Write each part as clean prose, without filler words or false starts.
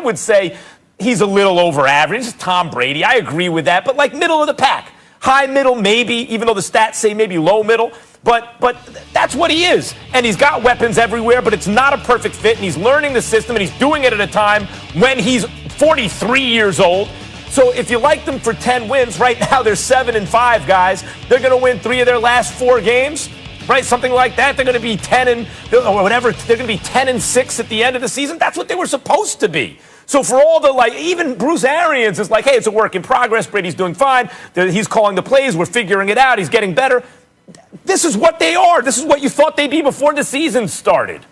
would say he's a little over average. It's Tom Brady. I agree with that. But like middle of the pack. High middle, maybe, even though the stats say maybe low middle. But that's what he is. And he's got weapons everywhere, but it's not a perfect fit. And he's learning the system, and he's doing it at a time when he's 43 years old. So if you like them for 10 wins, right now they're 7-5, guys. They're going to win 3 of their last 4 games, right? Something like that. They're going to be 10 or whatever. They're going to be 10-6 at the end of the season. That's what they were supposed to be. So for all the, like, even Bruce Arians is like, hey, it's a work in progress. Brady's doing fine. He's calling the plays. We're figuring it out. He's getting better. This is what they are. This is what you thought they'd be before the season started.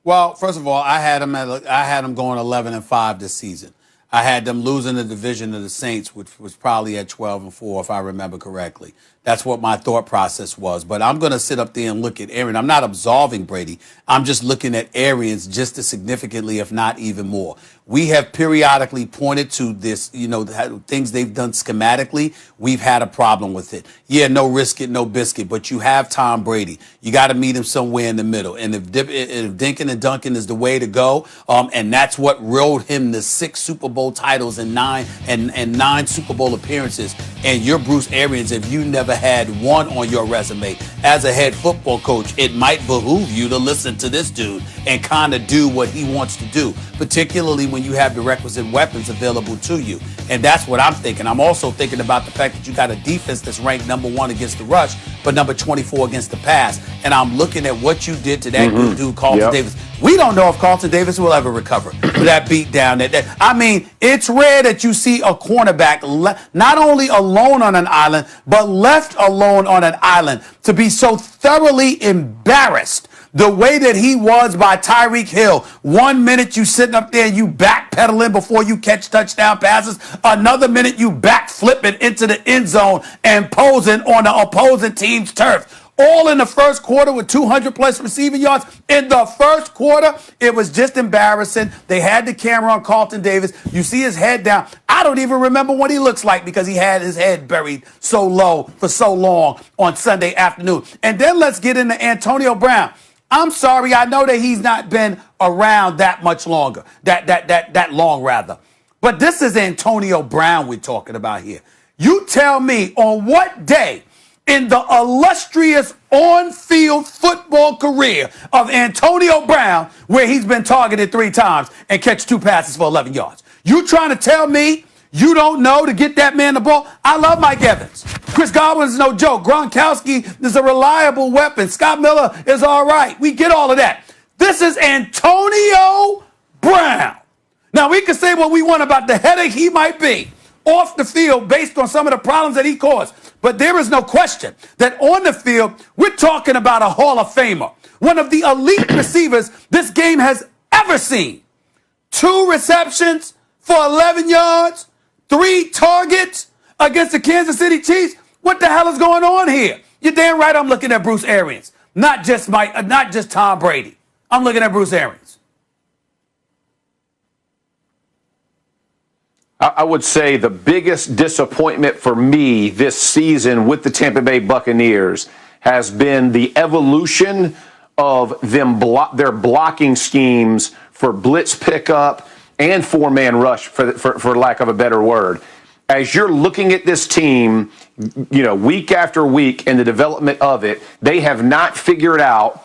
Well, first of all, I had them going 11-5 this season. I had them losing the division to the Saints, which was probably at 12-4, if I remember correctly. That's what my thought process was. But I'm going to sit up there and look at Arian. I'm not absolving Brady. I'm just looking at Arians just as significantly, if not even more. We have periodically pointed to this, things they've done schematically. We've had a problem with it. Yeah, no risk it, no biscuit. But you have Tom Brady. You got to meet him somewhere in the middle. And if Dinkin and Duncan is the way to go, and that's what rode him the 6 Super Bowl titles and 9 Super Bowl appearances, and you're Bruce Arians, if you never had one on your resume as a head football coach, it might behoove you to listen to this dude and kind of do what he wants to do, particularly when you have the requisite weapons available to you. And that's what I'm thinking. I'm also thinking about the fact that you got a defense that's ranked number 1 against the rush, but number 24 against the pass. And I'm looking at what you did to that good dude, Carlton Davis. We don't know if Carlton Davis will ever recover for that beat down. I mean, it's rare that you see a cornerback not only alone on an island, but left alone on an island to be so thoroughly embarrassed the way that he was by Tyreek Hill. 1 minute you sitting up there and you backpedaling before you catch touchdown passes. Another minute you backflipping into the end zone and posing on the opposing team's turf. All in the first quarter with 200-plus receiving yards. In the first quarter, it was just embarrassing. They had the camera on Carlton Davis. You see his head down. I don't even remember what he looks like because he had his head buried so low for so long on Sunday afternoon. And then let's get into Antonio Brown. I'm sorry, I know that he's not been around that much longer, that long rather. But this is Antonio Brown we're talking about here. You tell me on what day in the illustrious on-field football career of Antonio Brown where he's been targeted 3 times and catch 2 passes for 11 yards. You trying to tell me you don't know to get that man the ball? I love Mike Evans. Chris Godwin's no joke. Gronkowski is a reliable weapon. Scott Miller is all right. We get all of that. This is Antonio Brown. Now, we can say what we want about the headache he might be off the field based on some of the problems that he caused. But there is no question that on the field, we're talking about a Hall of Famer, one of the elite receivers this game has ever seen. 2 receptions for 11 yards, 3 targets against the Kansas City Chiefs. What the hell is going on here? You're damn right I'm looking at Bruce Arians, not just Tom Brady. I'm looking at Bruce Arians. I would say the biggest disappointment for me this season with the Tampa Bay Buccaneers has been the evolution of them their blocking schemes for blitz pickup and 4-man rush, for lack of a better word. As you're looking at this team, week after week and the development of it, they have not figured out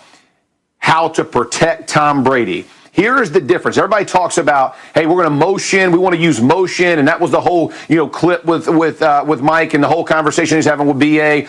how to protect Tom Brady. Here's the difference. Everybody talks about, hey, we're going to motion. We want to use motion. And that was the whole, clip with Mike and the whole conversation he's having with BA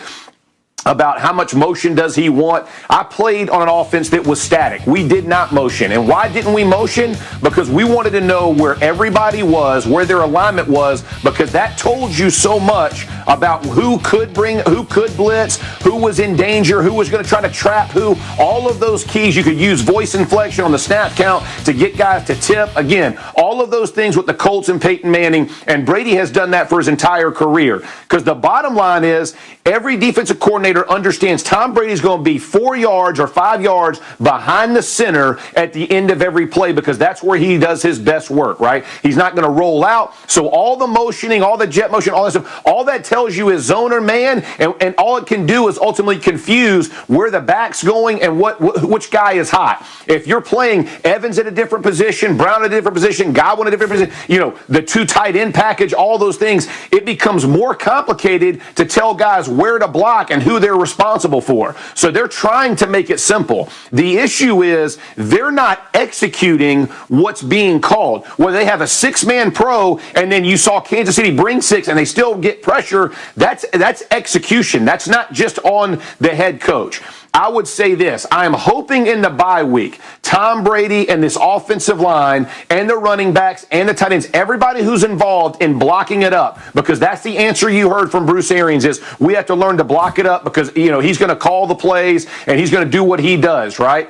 about how much motion does he want. I played on an offense that was static. We did not motion. And why didn't we motion? Because we wanted to know where everybody was, where their alignment was, because that told you so much about who could blitz, who was in danger, who was going to try to trap who. All of those keys, you could use voice inflection on the snap count to get guys to tip. Again, all all of those things with the Colts and Peyton Manning, and Brady has done that for his entire career. Because the bottom line is, every defensive coordinator understands Tom Brady's going to be 4 yards or 5 yards behind the center at the end of every play, because that's where he does his best work, right? He's not going to roll out. So all the motioning, all the jet motion, all that stuff, all that tells you is zone or man, and all it can do is ultimately confuse where the back's going and which guy is hot. If you're playing Evans at a different position, Brown at a different position, Godwin at a different position, the 2 tight end package, all those things, it becomes more complicated to tell guys where to block and who they're responsible for. So they're trying to make it simple. The issue is they're not executing what's being called. Where they have a 6-man pro, and then you saw Kansas City bring 6 and they still get pressure, that's execution. That's not just on the head coach. I would say this. I am hoping in the bye week, Tom Brady and this offensive line and the running backs and the tight ends, everybody who's involved in blocking it up, because that's the answer you heard from Bruce Arians, is we have to learn to block it up, because he's going to call the plays and he's going to do what he does, right?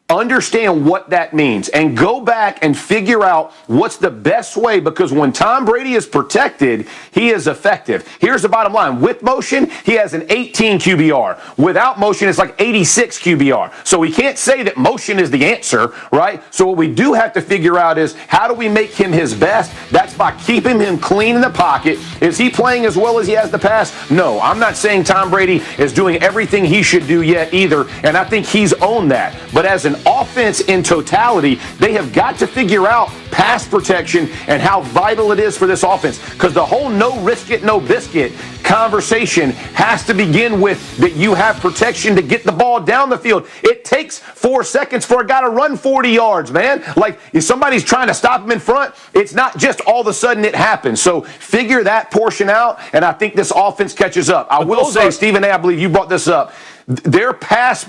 Understand what that means and go back and figure out what's the best way, because when Tom Brady is protected, he is effective. Here's the bottom line. With motion, he has an 18 QBR. Without motion, it's like 86 QBR. So we can't say that motion is the answer, right? So what we do have to figure out is, how do we make him his best? That's by keeping him clean in the pocket. Is he playing as well as he has the past? No, I'm not saying Tom Brady is doing everything he should do yet either, and I think he's owned that. But as an offense in totality, they have got to figure out pass protection and how vital it is for this offense, because the whole no risk it, no biscuit conversation has to begin with that you have protection to get the ball down the field. It takes 4 seconds for a guy to run 40 yards, man. Like, if somebody's trying to stop him in front, it's not just all of a sudden it happens. So figure that portion out, and I think this offense catches up. I will say, Stephen A., I believe you brought this up. Their pass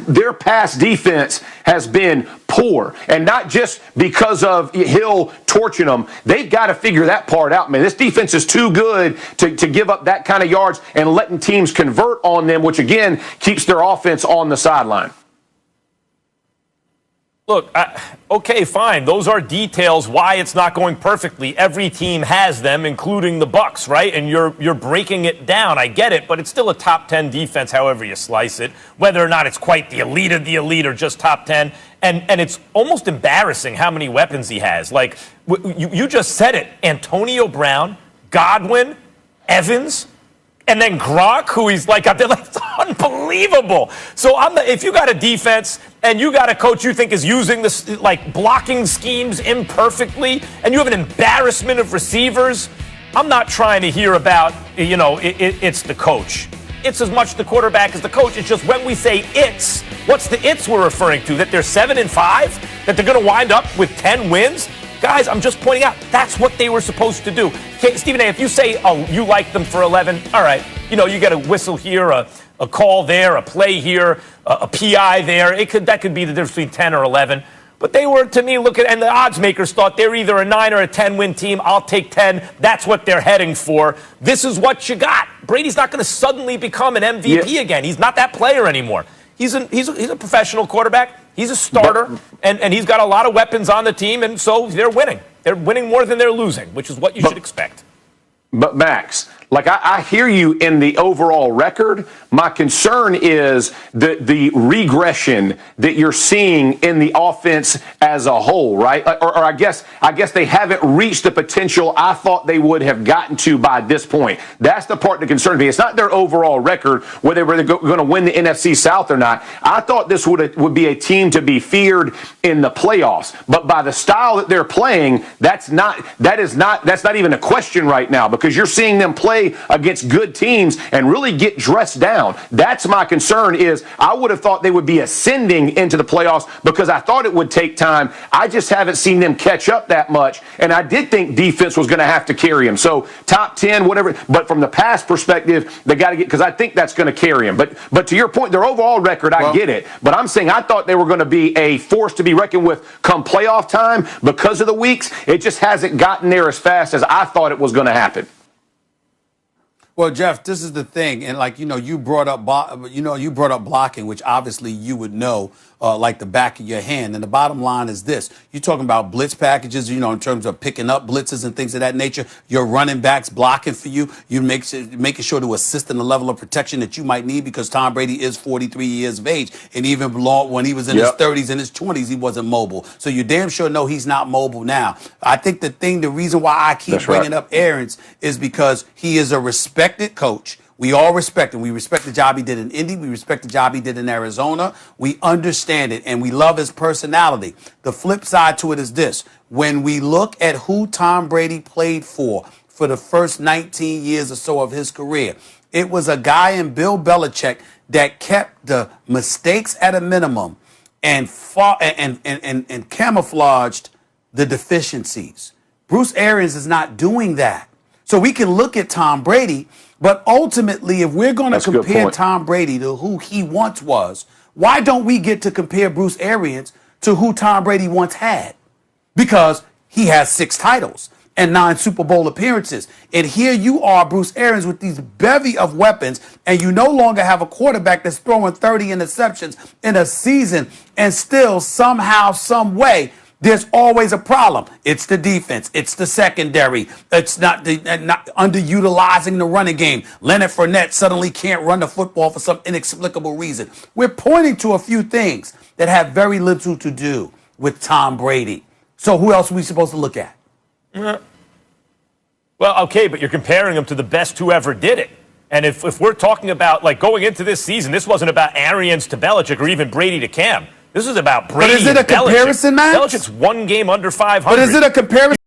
defense has been poor, and not just because of Hill torching them. They've got to figure that part out, man. This defense is too good to give up that kind of yards and letting teams convert on them, which again keeps their offense on the sideline. Look, okay, fine. Those are details why it's not going perfectly. Every team has them, including the Bucs, right? And you're breaking it down. I get it, but it's still a top 10 defense, however you slice it. Whether or not it's quite the elite of the elite or just top 10. And it's almost embarrassing how many weapons he has. Like, you just said it. Antonio Brown, Godwin, Evans, and then Gronk, who he's like out there, like, it's unbelievable. So if you got a defense and you got a coach you think is using this, like, blocking schemes imperfectly, and you have an embarrassment of receivers, I'm not trying to hear about, it's the coach. It's as much the quarterback as the coach. It's just when we say it's, what's the it's we're referring to? That they're 7-5? That they're going to wind up with 10 wins? Guys, I'm just pointing out, that's what they were supposed to do. Okay, Stephen A., if you say, you like them for 11, all right, you get a whistle here, a call there, a play here, a PI there. That could be the difference between 10 or 11. But they were, to me, and the odds makers thought they're either a 9 or a 10-win team. I'll take 10. That's what they're heading for. This is what you got. Brady's not going to suddenly become an MVP again. He's not that player anymore. He's a professional quarterback. He's a starter, and he's got a lot of weapons on the team, and so they're winning. They're winning more than they're losing, which is what you should expect. But, Max, like, I hear you in the overall record. My concern is the regression that you're seeing in the offense as a whole, right? Or I guess they haven't reached the potential I thought they would have gotten to by this point. That's the part that concerns me. It's not their overall record, whether they're going to win the NFC South or not. I thought this would be a team to be feared in the playoffs. But by the style that they're playing, that's not even a question right now, because you're seeing them play against good teams and really get dressed down. That's my concern. Is I would have thought they would be ascending into the playoffs, because I thought it would take time. I just haven't seen them catch up that much, and I did think defense was going to have to carry them. So top 10, whatever. But from the pass perspective, they got to get, because I think that's going to carry them. But to your point, their overall record, I get it. But I'm saying I thought they were going to be a force to be reckoned with come playoff time. Because of the weeks, it just hasn't gotten there as fast as I thought it was going to happen. Well, Jeff, this is the thing, and like you brought up, blocking, which obviously you would know like the back of your hand. And the bottom line is this: you're talking about blitz packages, in terms of picking up blitzes and things of that nature. Your running backs blocking for you. You making sure to assist in the level of protection that you might need, because Tom Brady is 43 years of age, and even when he was in his 30s and his 20s, he wasn't mobile. So you damn sure know he's not mobile now. I think the reason why I keep bringing up Arians is because he is a respected coach. We all respect him. We respect the job he did in Indy. We respect the job he did in Arizona. We understand it, and we love his personality. The flip side to it is this: when we look at who Tom Brady played for the first 19 years or so of his career, it was a guy in Bill Belichick that kept the mistakes at a minimum and camouflaged the deficiencies. Bruce Arians is not doing that. So we can look at Tom Brady, but ultimately, if we're going to compare Tom Brady to who he once was, why don't we get to compare Bruce Arians to who Tom Brady once had? Because he has 6 titles and 9 Super Bowl appearances. And here you are, Bruce Arians, with these bevy of weapons, and you no longer have a quarterback that's throwing 30 interceptions in a season, and still somehow, some way, there's always a problem. It's the defense. It's the secondary. It's not underutilizing the running game. Leonard Fournette suddenly can't run the football for some inexplicable reason. We're pointing to a few things that have very little to do with Tom Brady. So who else are we supposed to look at? Well, okay, but you're comparing him to the best who ever did it. And if we're talking about, like, going into this season, this wasn't about Arians to Belichick or even Brady to Cam. This is about Brady. But is it a comparison, man? Belichick's 1 game under 500. But is it a comparison?